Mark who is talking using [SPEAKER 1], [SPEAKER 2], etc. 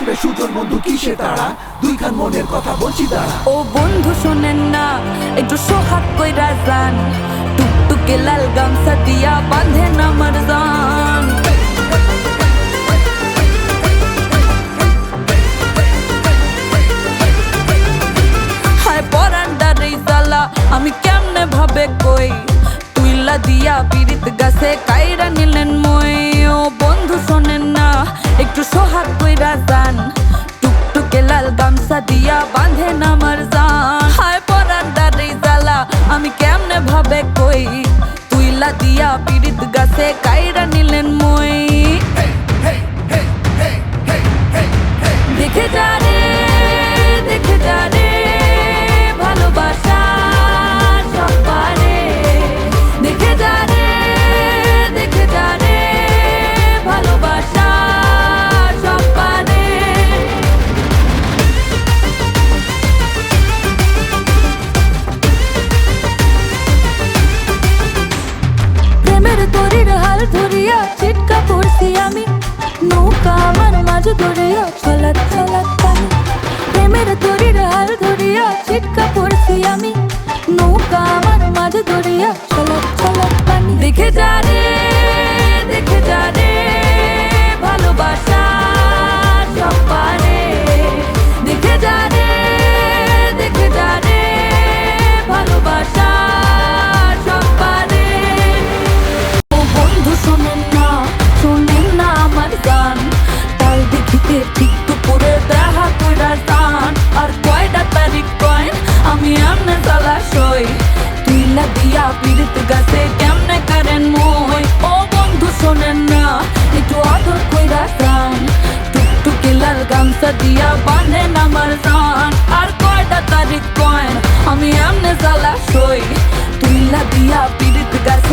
[SPEAKER 1] সামনে সুজন বন্ধু কিসে তারা, দুইখান মনের কথা বলছি দাঁড়া।
[SPEAKER 2] ও বন্ধু শোনেন না, একটু সোহাগ কইরা যান, টুকটুকে লাল গামছা দিয়া বাঁধেন আমার জান। হায় পরান্ডারে জ্বালা আমি কেমনে ভাবে কই, তুইলা দিয়া পিরিত গাছে কাইরা নিলেন মই। ও বন্ধু শোনেন না, একটু সোহাগ কইরা যান, টুকটুকে লাল গামছা দিয়া বাঁধেন আমার জান। হায় পরান্ডারে জ্বালা আমি কেমনে ভাবে কই, তুইলা দিয়া পিরিত গাছে কাইরা নিলেন মই। দেখে যা রে, দেখে যা রে, ভালোবাসা সব পারে। দেখে যা রে, দেখে যা রে, ভালোবাসা সব পারে। প্রেমের তরির হাল ধরিয়া চিটকা পড়ছি আমি, নৌকা আমার মাঝ ধরিয়া ছলাৎ ছলাৎ পানি। প্রেমের তরির হাল ধরিয়া চিটকা পড়ছি আমি, নৌকা আমার মাঝ ধরিয়া ছলাৎ ছলাৎ পানি। দেখে যা রে, দেখে যা রে, ভালোবাসা সব পারে। দেখে যা রে, দেখে যা রে, ভালোবাসা সব পারে। ও বন্ধু শোনেন না, শোনেন না আমার গান, তাল দেখিতে ঠিক দুপুরে দেখা কইরা যান। আর কয়টা তারিখ কয়েন আমি এমনে জলাশয়, তুইলা দিয়া পিরিত গাছে কেমনে কারেন মই। ও বন্ধু শোনেন না, একটু আদর কইরা যান, টুকটুকে লাল গামছা দিয়া বাঁধেন আমার জান। আর কয়টা তারিখ কয়েন আমি এমনে জলাশয়, তুইলা দিয়া পিরিত গাছে